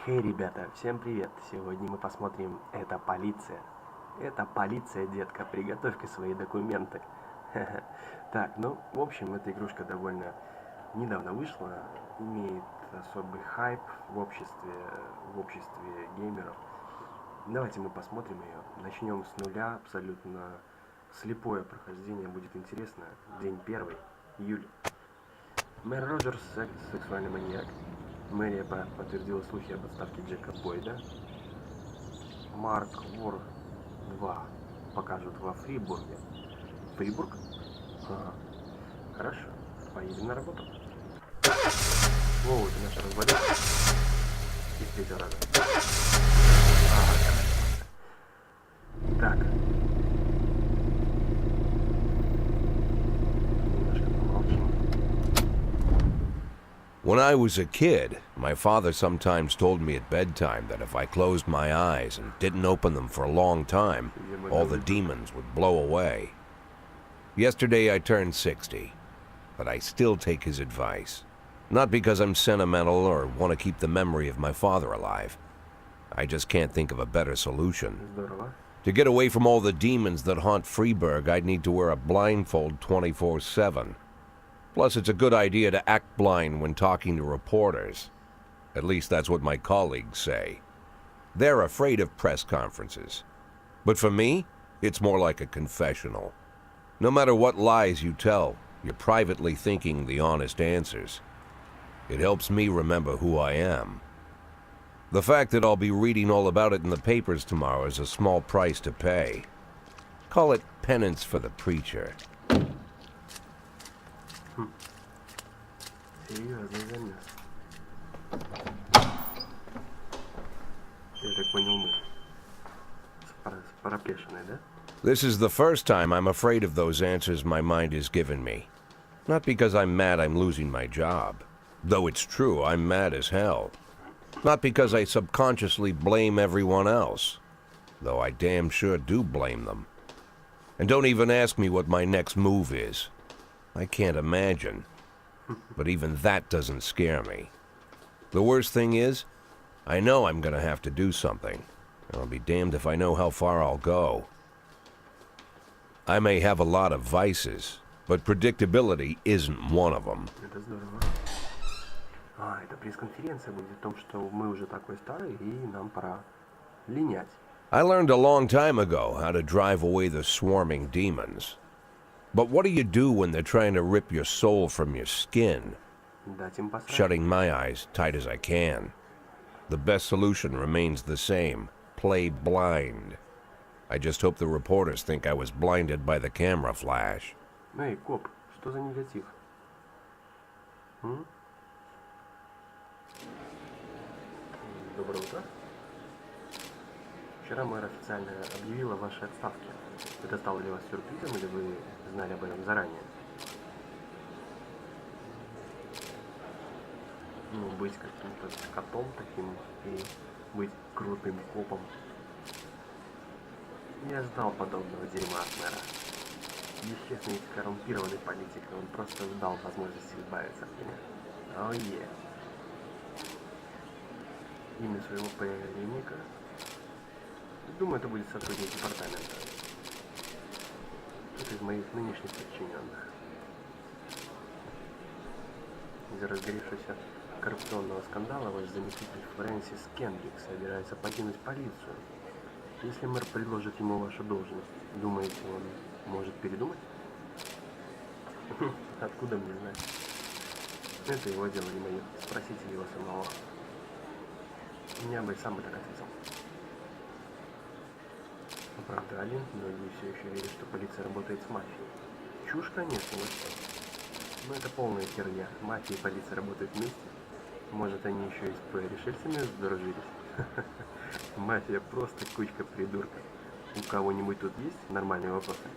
Хей, ребята, всем привет! Сегодня мы посмотрим «Это полиция». Это полиция, детка, приготовь-ка свои документы. Так, ну, в общем, эта игрушка довольно недавно вышла, имеет особый хайп в обществе геймеров. Давайте мы посмотрим ее. Начнем с нуля, абсолютно слепое прохождение, будет интересно. День первый, июль. Мэр Роджерс, сексуальный маньяк. Мэрия подтвердила слухи об отставке Джека Бойда. Марк Вор 2 покажут во Фрибурге. Фрибург? Ага. Хорошо. Поедем на работу. О, ты наша развалилась. И с третьего раза. Так. Немножко помолчим. When I was a kid, my father sometimes told me at bedtime that if I closed my eyes and didn't open them for a long time, all the demons would blow away. Yesterday I turned 60, but I still take his advice. Not because I'm sentimental or want to keep the memory of my father alive. I just can't think of a better solution. Здорово. To get away from all the demons that haunt Freeburg, I'd need to wear a blindfold 24/7. Plus, it's a good idea to act blind when talking to reporters. At least that's what my colleagues say. They're afraid of press conferences. But for me, it's more like a confessional. No matter what lies you tell, you're privately thinking the honest answers. It helps me remember who I am. The fact that I'll be reading all about it in the papers tomorrow is a small price to pay. Call it penance for the preacher. Серьезный замес. Я так понял, мы пропешенные, да? This is the first time I'm afraid of those answers my mind has given me. Not because I'm mad I'm losing my job. Though it's true, I'm mad as hell. Not because I subconsciously blame everyone else. Though I damn sure do blame them. And don't even ask me what my next move is. I can't imagine. But even that doesn't scare me. The worst thing is, I know I'm gonna have to do something. I'll be damned if I know how far I'll go. I may have a lot of vices, but predictability isn't one of them. Это здорово. Это пресс-конференция будет о том, что мы уже такой старый, и нам пора линять. I learned a long time ago how to drive away the swarming demons. But what do you do when they're trying to rip your soul from your skin? Дать им посрать. Shutting my eyes tight as I can. The best solution remains the same. Play blind. I just hope the reporters think I was blinded by the camera flash. Эй, коп, что за негатив? Доброе утро. Вчера мэр официально объявил о вашей отставке. Это стало для вас сюрпризом или вы знали об этом заранее? Ну, быть каким-то котом таким и быть крутым копом. Я ждал подобного дерьма от мэра. Бесчестный и коррумпированный политик, он просто ждал возможности избавиться от меня. Ое. Имя своего преемника. Думаю, это будет сотрудник департамента. Кто-то из моих нынешних подчиненных. Из-за разгоревшегося коррупционного скандала ваш заместитель Фрэнсис Кендрик собирается покинуть полицию. Если мэр предложит ему вашу должность, думаете, он может передумать? Откуда мне знать? Это его дело, не мое. Спросите его самого. Я бы сам бы так ответил. Правда, Алин, многие все еще верят, что полиция работает с мафией. Чушь, конечно, но это полная херня. Мафия и полиция работают вместе. Может, они еще и с пришельцами сдружились? Мафия просто кучка придурков. У кого-нибудь тут есть нормальные вопросы?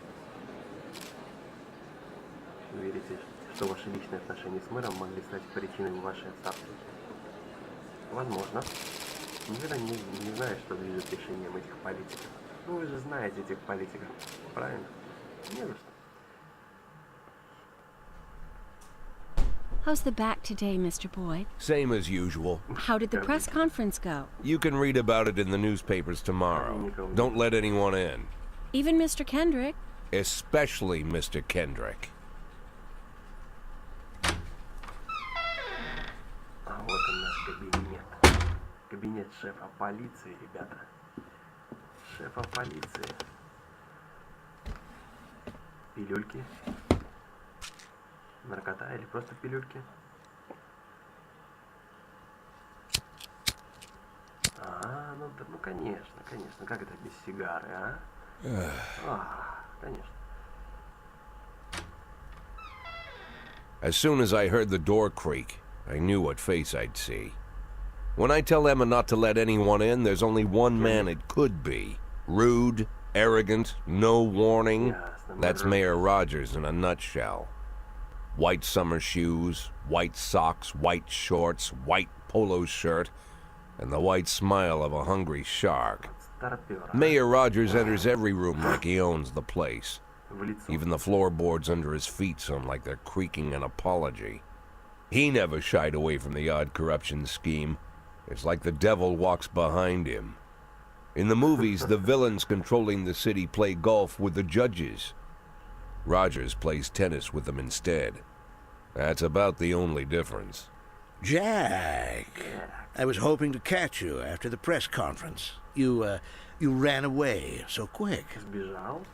Вы верите, что ваши личные отношения с мэром могли стать причиной вашей отставки? Возможно. Никогда не знаю, что движет решением этих политиков. Ну, вы же знаете этих политиков, правильно? Не за что. How's the back today, Mr. Boyd? Same as usual. How did the press conference go? You can read about it in the newspapers tomorrow. Don't let anyone in. Even Mr. Kendrick? Especially Mr. Kendrick. А вот он наш кабинет. Кабинет шефа полиции, ребята. Шефа полиции. Пилюльки. Наркота или просто пилюльки? Ну конечно, конечно. Как это без сигары, а? Конечно. As soon as I heard the door creak, I knew what face I'd see. When I tell Emma not to let anyone in, there's only one man it could be. Rude, arrogant, no warning. That's Mayor Rogers in a nutshell. White summer shoes, white socks, white shorts, white polo shirt, and the white smile of a hungry shark. Mayor Rogers enters every room like he owns the place. Even the floorboards under his feet sound like they're creaking an apology. He never shied away from the odd corruption scheme. It's like the devil walks behind him. In the movies, the villains controlling the city play golf with the judges. Rogers plays tennis with them instead. That's about the only difference. Jack, I was hoping to catch you after the press conference. You ran away so quick. Сбежал?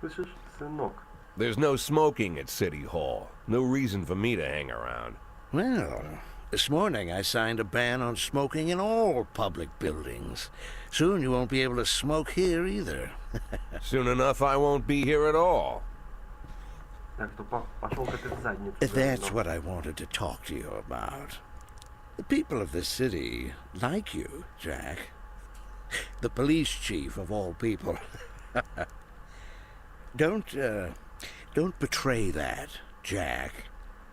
Слышишь, сынок? There's no smoking at City Hall. No reason for me to hang around. Well, this morning I signed a ban on smoking in all public buildings. Soon you won't be able to smoke here either. Soon enough, I won't be here at all. That's what I wanted to talk to you about. The people of this city like you, Jack. The police chief of all people. Don't betray that, Jack.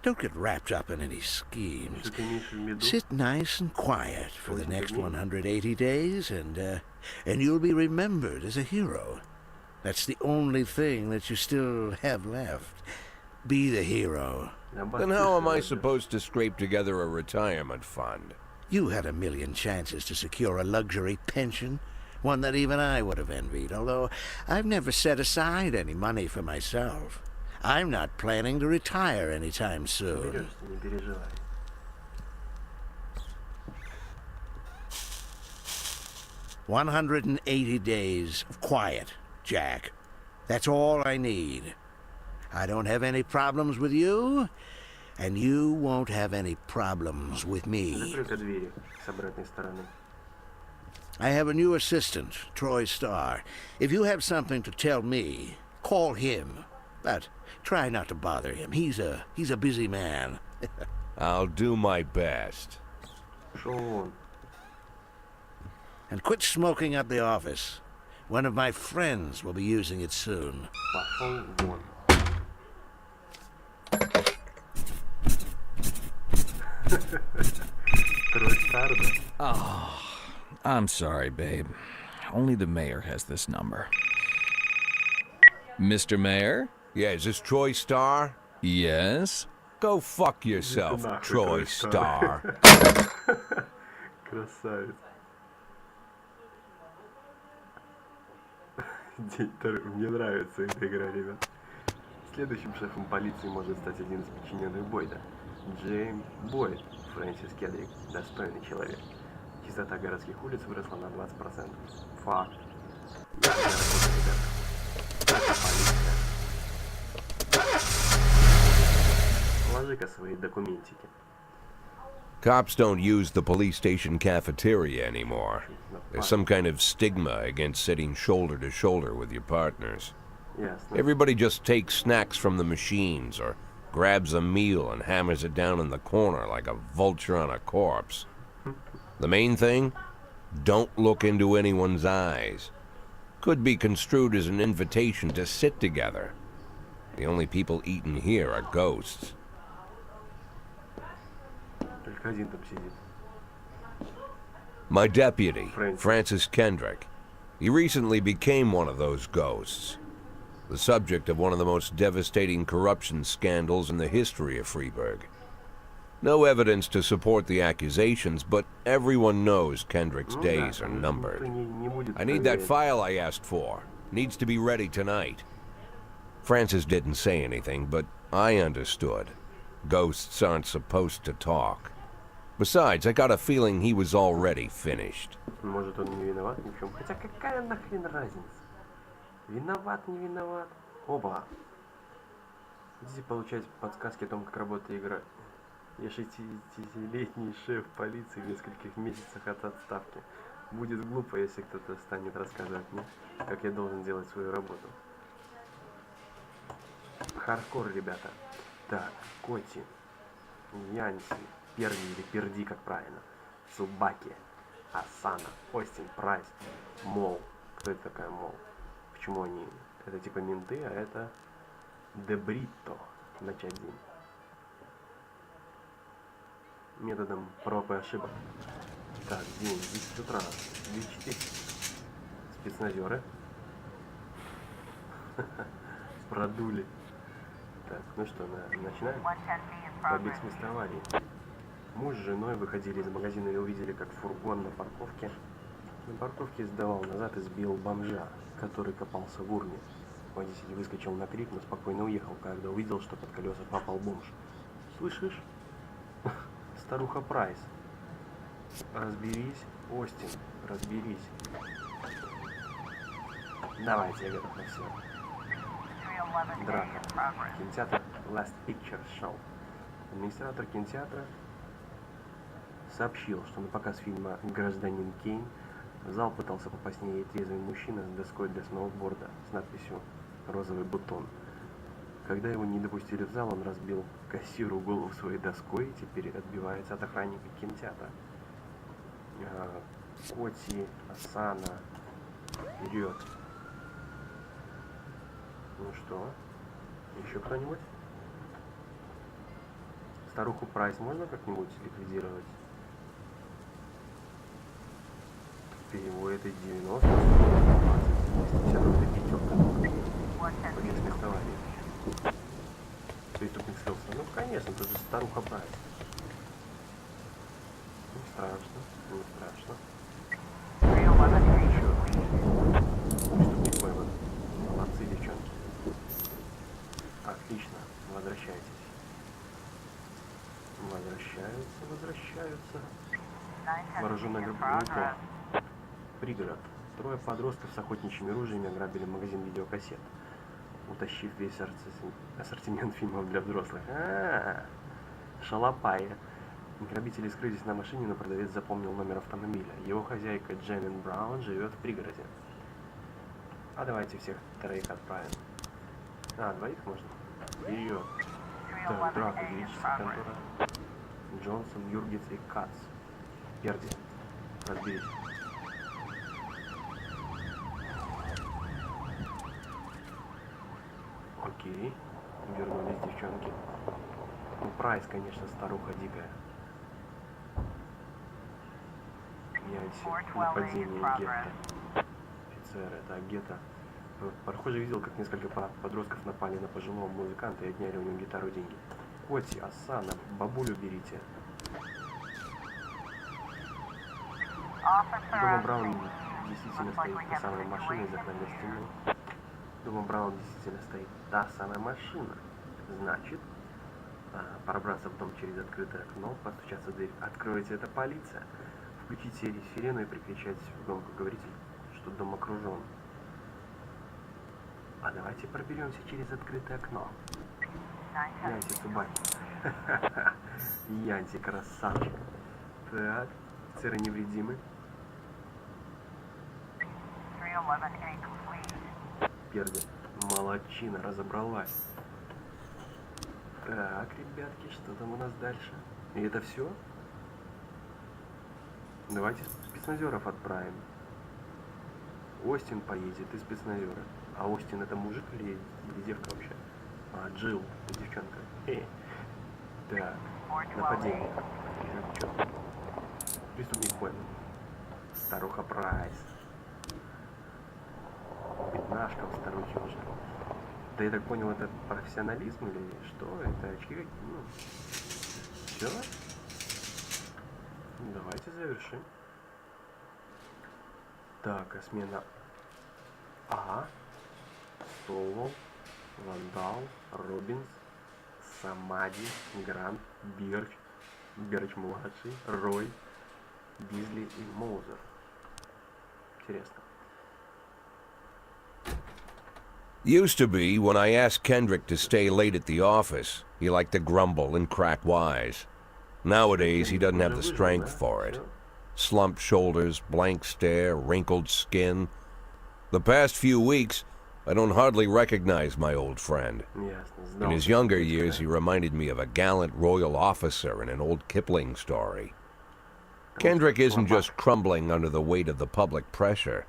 Don't get wrapped up in any schemes. Sit nice and quiet for the next 180 days, and you'll be remembered as a hero. That's the only thing that you still have left. Be the hero. Then how am I supposed to scrape together a retirement fund? You had a million chances to secure a luxury pension, one that even I would have envied, although I've never set aside any money for myself. I'm not planning to retire anytime soon. 180 days of quiet, Jack. That's all I need. I don't have any problems with you, and you won't have any problems with me. I have a new assistant, Troy Starr. If you have something to tell me, call him. But try not to bother him. He's a busy man. I'll do my best. And quit smoking up the office. One of my friends will be using it soon. Oh, I'm sorry, babe. Only the mayor has this number. Mr. Mayor? Yeah, is this Troy Starr? Yes? Go fuck yourself, Troy Starr. Красавец. Мне нравится эта игра, ребят. Следующим шефом полиции может стать один из подчиненных Бойда. Джеймс Бойд, Фрэнсис Кедрик, достойный человек. Чистота городских улиц выросла на 20%. Факт. Да, ребята. Это полиция. Положи-ка свои документики. Cops don't use the police station cafeteria anymore. There's some kind of stigma against sitting shoulder to shoulder with your partners. Everybody just takes snacks from the machines or grabs a meal and hammers it down in the corner like a vulture on a corpse. The main thing? Don't look into anyone's eyes. Could be construed as an invitation to sit together. The only people eaten here are ghosts. My deputy, Francis Kendrick. He recently became one of those ghosts. the subject of one of the most devastating corruption scandals in the history of Freeburg. No evidence to support the accusations, but everyone knows Kendrick's days are numbered. I need that file I asked for. Needs to be ready tonight. Francis didn't say anything, but I understood. Ghosts aren't supposed to talk. Besides, I got a feeling he was already finished. Может, он не виноват ни в чем. Хотя какая нахрен разница? Виноват, не виноват. Оба. Здесь получать подсказки о том, как работает игра. Я 60-летний шеф полиции в нескольких месяцах от отставки. Будет глупо, если кто-то станет рассказывать мне, как я должен делать свою работу. Хардкор, ребята. Так, Коти, Янси, Перди или Перди, как правильно, Цубаки, Асана, Остин, Прайс, Мол. Кто это такая Мол? Почему они? Это типа менты, а это Дебритто. Начать день. Методом проб и ошибок. Так, день, 10 утра, 2-4. Спецназеры. Продули. Так, ну что, начинаем? Побег с места аварии. Муж с женой выходили из магазина и увидели, как фургон на парковке сдавал назад и сбил бомжа, который копался в урне. Водитель выскочил на крик, но спокойно уехал, когда увидел, что под колеса попал бомж. Слышишь? Старуха Прайс. Разберись, Остин, разберись. Давайте, я готов на все. Драка. Кинотеатр Last Picture Show. Администратор кинотеатра сообщил, что на показ фильма «Гражданин Кейн» в зал пытался попасть трезвый мужчина с доской для сноуборда с надписью «Розовый бутон». Когда его не допустили в зал, он разбил кассиру голову своей доской и теперь отбивается от охранника кинотеатра. Коти, Асана, вперед. Ну что? Еще кто-нибудь? Старуху Прайс можно как-нибудь ликвидировать? Переводит и 90, 120, 80, пятерка. Побег с места аварии. Преступник слился. Ну, конечно, это же старуха Прайс. Не страшно, не страшно. Преступник пойман. Молодцы, девчонки. Отлично, возвращайтесь. Возвращаются. Вооруженная группа. Пригород. Трое подростков с охотничьими ружьями ограбили магазин видеокассет, утащив весь ассортимент фильмов для взрослых. Шалопая. Грабители скрылись на машине, но продавец запомнил номер автомобиля. Его хозяйка Дженнин Браун живет в пригороде. А давайте всех троих отправим. Двоих можно? Вперед. Так, драка, юридическая контора. Джонсон, Юргиц и Кац. Перди. Разберись. Окей. Вернулись девчонки. Ну, Прайс, конечно, старуха дикая. Янси. Нападение гетто. Офицеры, это гетто. Похоже, видел, как несколько подростков напали на пожилого музыканта и отняли у него гитару, деньги. Коти, Асана, бабулю берите. Дома Браун действительно стоит та самая машина из окна стены. Дома Браун действительно стоит та самая машина. Значит, пробраться в дом через открытое окно, постучаться в дверь. Откройте, это полиция. Включить сирену и прикричать в громкоговоритель, что дом окружен. А давайте проберемся через открытое окно. Янси Цубаки. Янси красавчик. Так, офицеры невредимы. Перди. Молодчина, разобралась. Так, ребятки, что там у нас дальше? И это все? Давайте спецназеров отправим. Остин поедет и спецназеры. А Остин это мужик или девка вообще? Джилл, девчонка. Так, нападение. Преступник пойман. Старуха Прайс. Пятнашка в старухе уже. Да я так понял, это профессионализм или что? Это очки какие? Ну, все? Давайте завершим. Так, а смена А, Соло, Вандал, Робинс, Самади, Грант, Бирч-младший, Рой, Бизли и Моузер. Интересно. Used to be, when I asked Kendrick to stay late at the office, he liked to grumble and crack wise. Nowadays, he doesn't have the strength for it. Slumped shoulders, blank stare, wrinkled skin. The past few weeks, I don't hardly recognize my old friend. In his younger years, he reminded me of a gallant royal officer in an old Kipling story. Kendrick isn't just crumbling under the weight of the public pressure,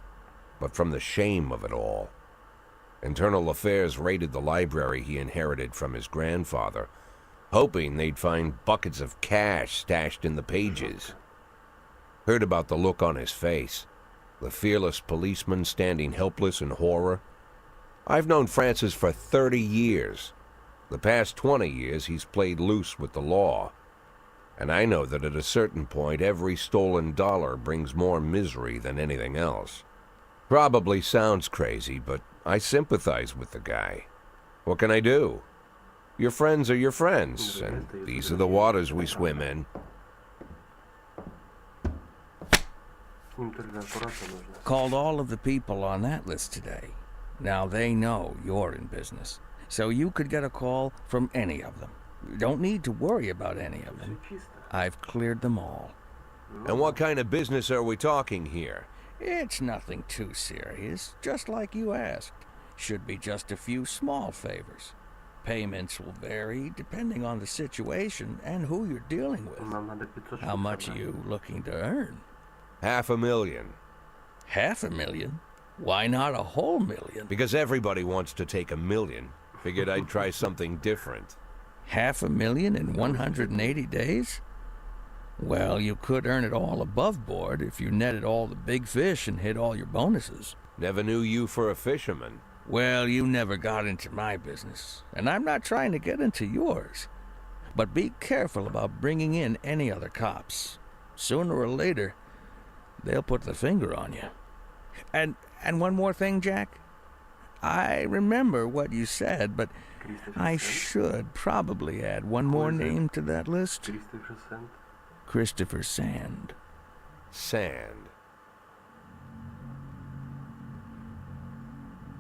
but from the shame of it all. Internal Affairs raided the library he inherited from his grandfather, hoping they'd find buckets of cash stashed in the pages. Heard about the look on his face, the fearless policeman standing helpless in horror. I've known Francis for 30 years. The past 20 years he's played loose with the law. And I know that at a certain point every stolen dollar brings more misery than anything else. Probably sounds crazy, but I sympathize with the guy. What can I do? Your friends are your friends, and these are the waters we swim in. Called all of the people on that list today. Now they know you're in business, so you could get a call from any of them. You don't need to worry about any of them. I've cleared them all. And what kind of business are we talking here? It's nothing too serious, just like you asked. Should be just a few small favors. Payments will vary depending on the situation and who you're dealing with. How much are you looking to earn? $500,000. $500,000? Why not a whole million? Because everybody wants to take $1 million. Figured I'd try something different. $500,000 in 180 days? Well, you could earn it all above board if you netted all the big fish and hit all your bonuses. Never knew you for a fisherman. Well, you never got into my business, and I'm not trying to get into yours. But be careful about bringing in any other cops. Sooner or later, they'll put the finger on you. And one more thing, Jack. I remember what you said, but I should probably add one more name to that list. Christopher Sand. Sand.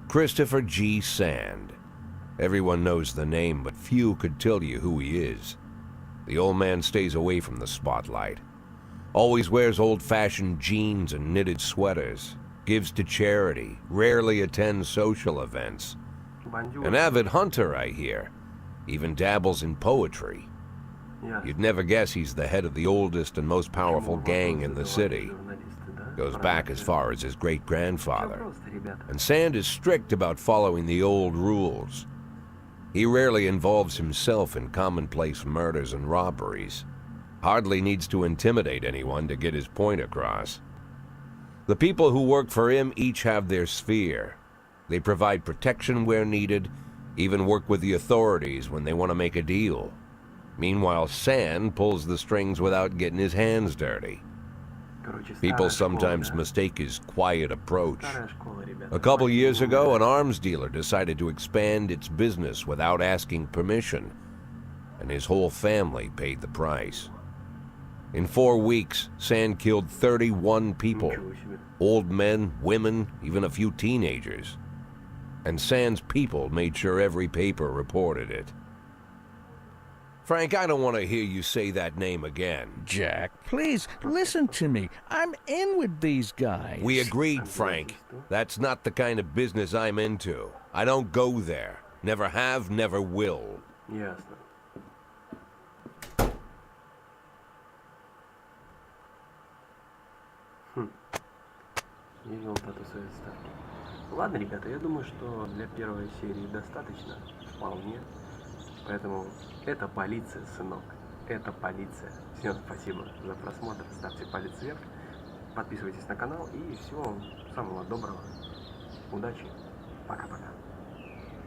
Christopher G. Sand. Everyone knows the name, but few could tell you who he is. The old man stays away from the spotlight. Always wears old-fashioned jeans and knitted sweaters. Gives to charity. Rarely attends social events. An avid hunter, I hear. Even dabbles in poetry. You'd never guess he's the head of the oldest and most powerful gang in the city. Goes back as far as his great-grandfather. And Sand is strict about following the old rules. He rarely involves himself in commonplace murders and robberies. Hardly needs to intimidate anyone to get his point across. The people who work for him each have their sphere. They provide protection where needed, even work with the authorities when they want to make a deal. Meanwhile, Sand pulls the strings without getting his hands dirty. People sometimes mistake his quiet approach. A couple years ago, an arms dealer decided to expand its business without asking permission, and his whole family paid the price. In 4 weeks, Sand killed 31 people. Old men, women, even a few teenagers. And Sand's people made sure every paper reported it. Frank, I don't want to hear you say that name again. Jack, please, listen to me. I'm in with these guys. We agreed, Frank. That's not the kind of business I'm into. I don't go there. Never have, never will. Ясно. Видел тату совет ставки. Ладно, ребята, я думаю, что для первой серии достаточно. Вполне. Поэтому это полиция, сынок. Это полиция. Всем спасибо за просмотр. Ставьте палец вверх. Подписывайтесь на канал. И всего вам самого доброго. Удачи. Пока-пока.